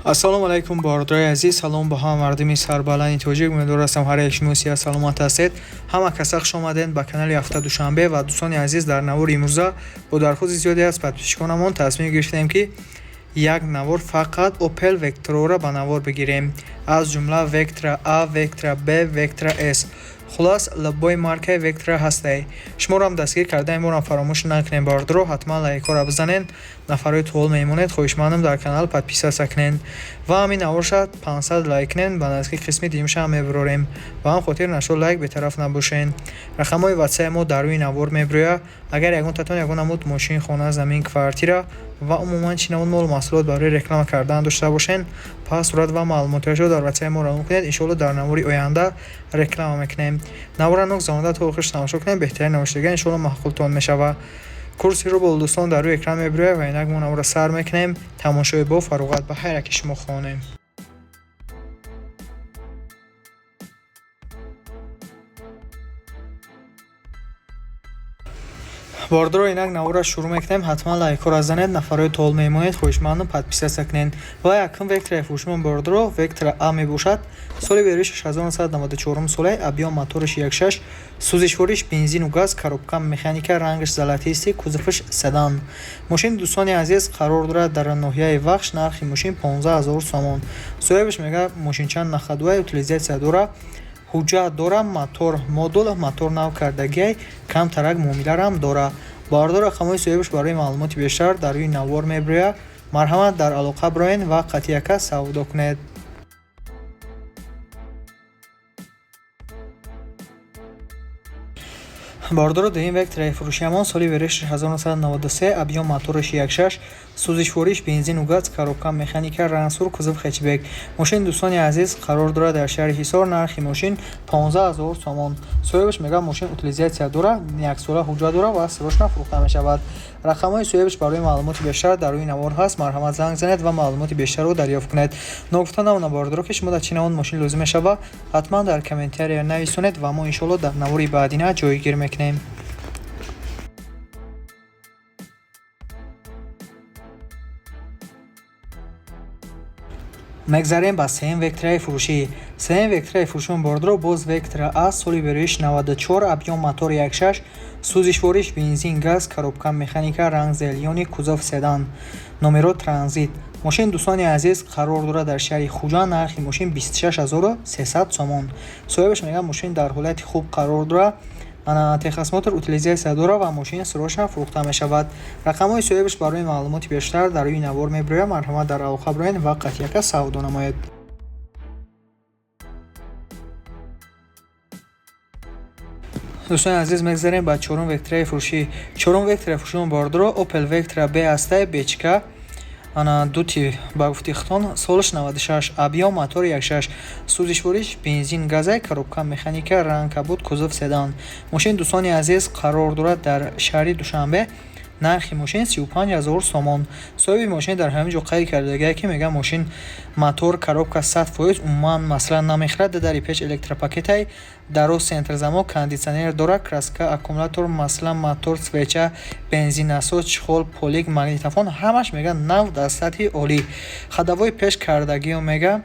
ассалому алайкум бородрои азиз, салом ба ҳама мардуми сарбаланди тоҷик. Умедвор ҳастам ҳар як шумо сиҳат саломат ҳастед. Ҳама каса хуш омадед ба канали ҳафта душанбе. Ва дӯстони азиз, дар навори имрӯза бо дархози зиёде аз подписчиконамон тасмим гирифтем ки як навор фақат Opel Vectra-ро ба навор бигирем, аз ҷумла Vectra A, Vectra B, Vectra S. خلاص لبای مارکه وکترا هسته. شما را هم دستگیر کرده این بار فراموش نکنین باردرو حتما لایک را بزنین. نفرای طول میمونید خوشمندم در کانال подписа سکنین و همین نوارشد 500 لایک نین به نزدیک قسمی دیمش هم میبروریم و هم خاطر نشو لایک به طرف نباشین. رقمای واتساپ ما در روی نوار میبرویا. اگر یگون تاتون یگون نمود ماشین خانه زمین کوارتیرا و عموما چینمون مال محصولات برای رکلام کردن داشته باشین پس صورت و معلوماتشو در واتساپ ما را کنید. ان شاء الله در نواری آینده رکلام میکنیم. نوار نوک زانده طورخش تماشا کنیم بهترین نوشتگاه ان شاء الله معقولتون میشه و کورسی رو با دوستان در روی اکران میبروه و اینک ما نوار سر میکنیم تماشای با فروغت به هر یک شما خانیم. باردرو اینک نوار شروع میکنیم. حتما لایک را زنید. نفرای طول میمونید خوشمندم подписа سکنین و یکم وکتر فروشمون باردرو وکتر A میباشد. سال بیرش 1994 ساله. объем моторش 1.6 سوزشوارش بنزین و گاز коробка механика رنگش زلاتیستی کوزفش سدان. ماشین دوستان عزیز قرار دارد در ناحیه وخش. نرخ ماشین 15000 سومون. صاحبش میگه ماشین چند نخدوه утилизация داره ҳуҷҷат дорам мотор модул мотор нав кардагӣ кам тарак муомиларо ҳам дора. бардор рақамҳои соҳибаш барои маълумоти бештар дар рӯи навор мебирояд. марҳамат дар алоқа бироед ва қатъияка савдо кунед. باردار دویم وکتر فروشیمان سالی ورش 1993 объем моторش 1.6 سوزشوارش بنزین و گاز коробка механика рансур кузов хэтчбек. ماشین دوستان عزیز قرار دارد در شهر حصار. نرخ ماشین 15000 سومون. صاحبش میگه ماشین утилизация داره یک ساله حجت داره و سروش فروخته میشود. رقم‌های صاحبش برای معلومات بیشتر در روی نوار هست. مرحمت زنگ زنید و معلومات بیشتر رو دریافت کنید. نگفته نمونه باردار که شما در چین اون ماشین لازم میشه حتما در کامنتاری نویسونید و ما ان شاء الله در نواری بعدی نه جایگیر میکنیم. مگذاریم با سیم وکترای فروشی. سیم وکترای فروشون باردرو باز وکتر A سالی بریش 94 объем мотор 1.6 سوزشوارش بنزین گاز коробка механика رنگ زلیونی کوزов سدان نمرو ترانزیت. ماشین دوستان عزیز قرار داره در شهر خوجا. نرخ ماشین 26300 سومون. صاحبش میگه ماشین در حالت خوب قرار داره. تخصص موتور утилизация داره و ماشین سروش فروخته می شود. رقم‌های صاحبش برای معلومات بیشتر در روی نوار میبروید. مرحمت در علاقه براین و قطعیت سودا نماید. دوستان عزیز میگذاریم با چهارم وکتر فروشی. چهارم وکتر فروشی باردرو Opel Vectra B هسته بچکا ана дути ба гуфти хитон солиш 96 объем мотор 1.6 сӯзишвориш бензин газай коробка механика ранг кабуд кузов седан. мошин дӯстони азиз қарор дорад дар шаҳри душанбе. нархи мошин 35000 сомон. соҳиби мошин дар ҳамин ҷо қайд кардагае ки мега мошин мотор коробка 100% умуман масалан намехӯрад. дари печ электропакетай даро сентрзамо кондитсионер дора краска аккумулятор масалан мотор свеча бензинасоз чихол полик магнитофон ҳамаш мега нав дар сатҳи олӣ. хадавои пеш кардагио мега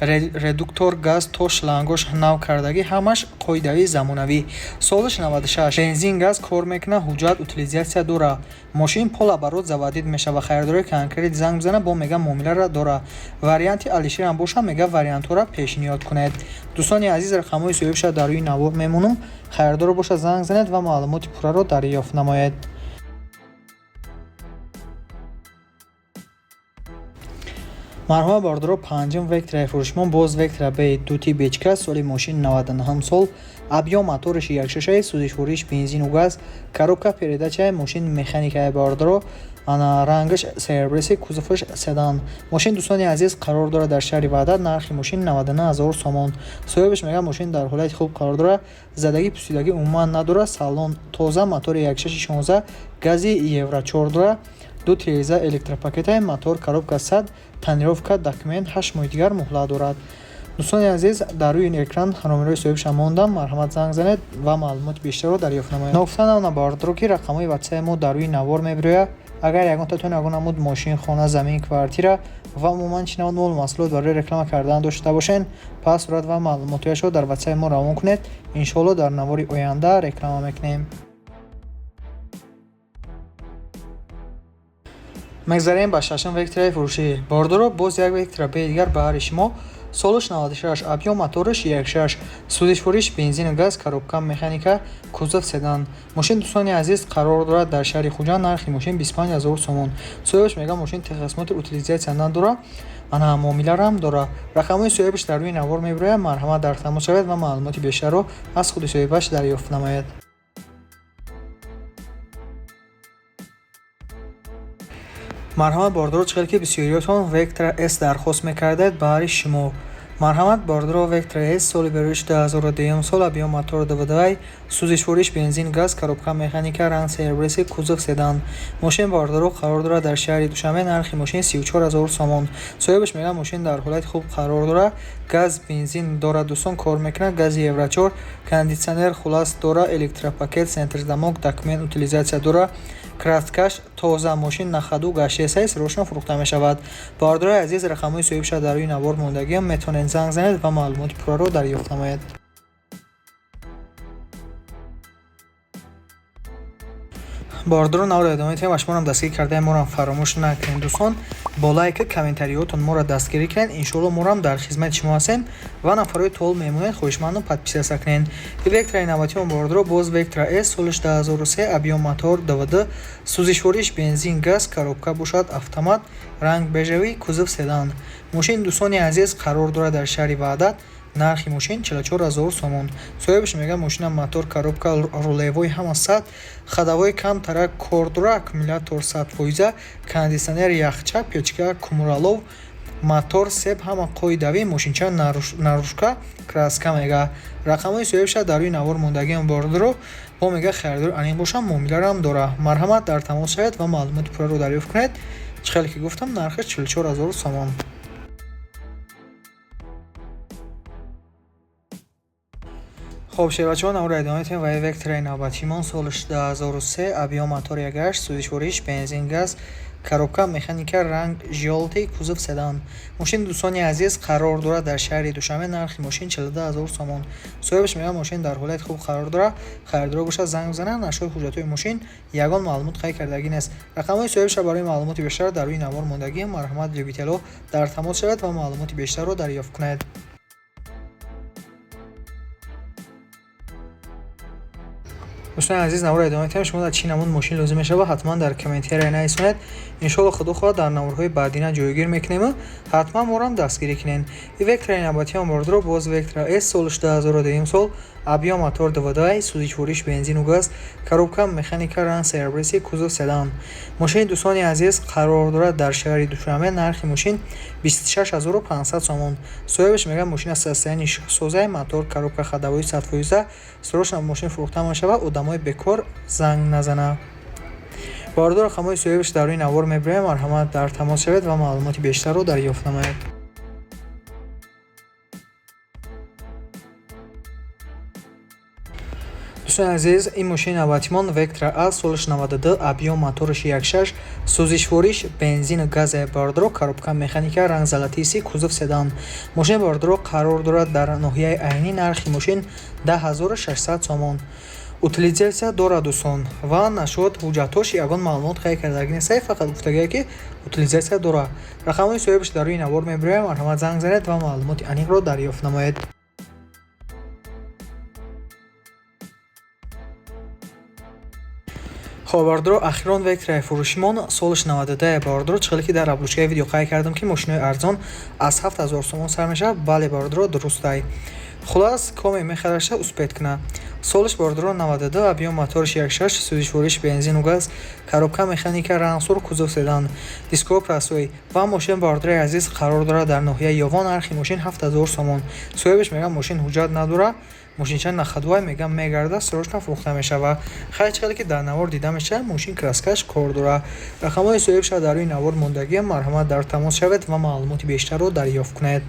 редуктор газ то шлангош нав кардагӣ ҳамаш қоидави замонавӣ. солиш 96 бензин газ кор мекуна ҳуҷҷат утилизация дора. мошин полоборот заводид мешава. хайрдории конкрет занг бизана бо мега муомиларо дора. варианти алишир ҳам боша мега вариантҳоро пешниҳод кунед. дӯстони азиз рақамҳои соҳибаша дар рӯи навор мемонам. хайрдор боша занг занед ва маълумоти пурраро дарёфт намоед. марҳама бардоро панҷум вектраи фурӯшмон боз вектра б дути бечка соли мошин 99 сол объем моториш 1.6 сӯзишвориш бензин у газ коробка передачаи мошин механикаи бардоро ана рангаш сербреси кузоваш седан. мошин дӯстони азиз қарор дорад дар шаҳри ваҳдат. нархи мошин 99000 сомон. соҳибаш мега мошин дар ҳолати хуб қарор дорад. задагӣ пусидагӣ умуман надорад. салон тоза мотори 1.6 гази евро 4 дорад. ду тиреза электропакетай мотор коробка 100 танировка документ 8 моҳи дигар муҳлат дорад. дӯстони азиз дар рӯи экран номерои соҳибаша мондам. марҳамат занг занед ва маълумоти бештарро дарёфт намоед. ногуфта навна бардро ки рақамҳои ватсаи мо дар рӯи навор мебирояд. агар ягонтатон ягон намуд мошин, хона, замин, квартира ва умуман чӣ навод мол маҳсулот барои реклама кардан дошта бошед, пас сурат ва маълумотиашро дар ватсайти мо равон кунед. Иншоалло дар навори оянда реклама мекунем. мегзарем ба шашум вектораи фурӯшӣ. Бордоро боз як вектора бе дигар ба ҳари шумо. Солиш 96, объем моториш 1.6, сӯзишвориш бензину газ, коробка механика, кузов седан. Мошин дӯстони азиз қарор дорад дар шаҳри Хуҷанд. Нархи мошин 25 000 сомон. соҳибаш мегӯяд мошин техосмотр утилизатсия надорад, ана муомиларо ҳам дорад. рақамҳои соҳибаш дар рӯи навор мебарояд. Марҳамат дар тамос шавед ва маълумоти бештарро аз худи соҳибаш дарёфт намоед. марҳамат, бордоро чӣ хел ки бисёриётон Vectra S дархост мекардед ба ҳари шумо. марҳамат, бордоро Vectra S соли бериш 2010 сол, объем мотор ДВД, сӯзишвориш бензин газ, коробка механика, ранг сервиси, кузов седан. мошин бордоро қарор дорад дар шаҳри Душанбе. нархи мошин 34 000 сомон. соҳибаш мегӯяд мошин дар ҳолати хуб қарор дорад. газ, бензин дорад, дӯстон кор мекунад. гази евро 4, кондитсионер хулас дорад, электропакет, сентрдамок, документ утилизатсия дорад. красткаш тоза. мошин нахаду гашта сайз рошна фурӯхта мешавад. бордорои азиз, рақамҳои соҳибаша дар рӯи навор мондагиам, метавонед занг занед ва маълумоти пурраро дарёфт намоед. бордоро навро идома медиҳем ва шуморо дастгирӣ кардаи моро фаромӯш накунед. дӯстон, бо лайки комментариётон моро дастгирӣ кунед. иншоалло моро дар хизмати шумо ҳастем ва нафарои тол мемонед. хоҳишмандам подписия кунед. Вектораи навбатиён бордоро боз Vectra S солиш 2003, объем мотор ДВД, сӯзишвориш бензин газ, коробка бошад автомат, ранг бежавӣ, кузов седан. мошин дӯстони азиз қарор дорад дар шаҳри Ваҳдат. нархи мошин 44 000 сомон. соҳибаш мегӯяд мошина мотор, коробка, рулевой ҳама сад, хадавои кам тарак кор дорад, аккумулятор 100%, кондитсионер, яхча, печка, кумралов, мотор, себ ҳама қоидави, мошинча нарӯшка, краска мега. рақамҳои соҳибаша дар рӯи навор мондагиам бордоро бо мега харидор аниқ бошам, муомиларо ҳам дорад. марҳамат дар тамос шавед ва маълумоти пурраро дарёфт кунед. чӣ хеле ки гуфтам, нархиш 44 000 сомон. хоб шевачон навро идома медиҳем ва Vectraи навбатимон солиш 2003, объем мотор 1.8, сӯзишвориш бензин газ, коробка механика, ранг ҷолти, кузов седан. мошин дӯстони азиз қарор дорад дар шаҳри Душанбе. нархи мошин 42 000 сомон. соҳибаш мегӯяд мошин дар ҳолати хуб қарор дорад. харидор бошад, занг бизанад. нашои ҳуҷҷатҳои мошин ягон маълумот қайд кардагӣ нест. рақамҳои соҳибаша барои маълумоти бештар дар рӯи навор мондагӣ. марҳамат, ҷобитело дар тамос шавед ва маълумоти бештарро дарёфт кунед. дӯстони азиз, навро идома медиҳем. шумо дар чӣ намуд мошин лозим мешавад, ҳатман дар комментария нависонед. иншоалло худо хоҳад дар наворҳои баъдина ҷойгир мекунем. ҳатман моро ҳам дастгирӣ кунед. Vectraи навбатиён бордоро боз Vectra S солиш 2010 сол, объем мотор ДВД, сӯзишвориш бензину газ, коробка механика, ранг сервиси, кузов седан. мошини дӯстони азиз қарор дорад дар шаҳри Душанбе. нархи мошин 26 500 сомон. соҳибаш мегӯяд мошина состоянии шухсоза, мотор, коробка, хадавои 100%, срочно мошин фурӯхта мешавад. одамои бекор занг назанад. бордор рақамҳои соҳибаш дар рӯи навор мебарояд. марҳамат дар тамос шавед ва маълумоти бештарро дарёфт намоед. дӯстони азиз, ин мошини навбатимон Vectra A солиш 92, объем моториш 1.6, сӯзишвориш бензину газе. бордоро коробка механика, ранг золотиси, кузов седан. мошини бордоро қарор дорад дар ноҳияи айнӣ. нархи мошин 10 600 сомон. утилизатсия дорад дӯстон ва нашод ҳуҷҷатош ягон маълумот қайд кардагӣ нест. фақат гуфтагӯяд ки утилизатсия дорад. рақамҳои соҳибаш дар рӯи навор мебарояд. марҳамат, занг занед ва маълумоти аниқро дарёфт намоед. хоб бордоро ахирон Vectraи фурӯшимон солиш 92 бордоро. чӣ хеле ки дар аблучкаи видео қайд кардам ки мошинои арзон аз 7000 сомон сар мешавад. бале бордоро дурустай. хулас коме мехараша успед куна. солиш бордоро 92, объем моториш 1.6, сӯзишвориш бензину газ, коробка механика, рангсур, кузов седан, дископ расоӣ ва мошин бордорои азиз қарор дорад дар ноҳияи Ёвон. нархи мошин 7000 сомон. соҳибаш мегӯяд мошин ҳуҷҷат надорад. мошинча нахадвай мегам мегарда, срочно фурӯхта мешавад. хай чӣ хеле ки дар навор дида мешавад, мошин краскаш кор дорад. рақамҳои соҳибаша дар рӯи навор мондагиам. марҳамат дар тамос шавед ва маълумоти бештарро дарёфт кунед.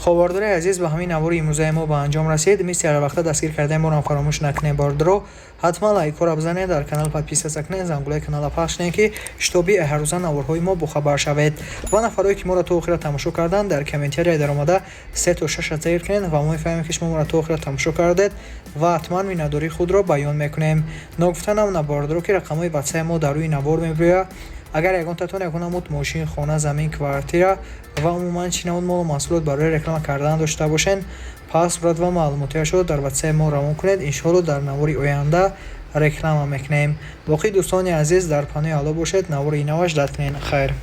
хобардори азиз, ба ҳамин навори имрӯзаи мо ба анҷом расид. Мисли ҳар вақта дастгир кардаи моро фаромӯш накунед. Бордро ҳатман лайкора бизанед, дар канал подписатся кунед, зангулаи канала пахш кунед, ки шутоби ҳар рӯза наворҳои мо бохабар шавед. ва нафарое ки моро то охира тамошо карданд, дар комментария дар омада 3 то 6 зикр кунед ва мо мефаҳмем ки шумо моро то охира тамошо кардед ва ҳатман миннатдории худро баён мекунем. Нагуфтанам на бордро ки рақамҳои ватсаи мо дар рӯи навор мебиёяд. Агар ягонтатон ягона муд мошин, хона, замин, квартира ва умуман чӣ навъ молу маҳсулот барои реклама кардан дошта бошен, пас сурат ва маълумотиашро дар ватсаи мо равон кунед. Иншоалло дар навори оянда реклама мекунем. Боқии дӯстони азиз дар паноҳи Алло бошед. Навори наваш дад кунед. Хайр.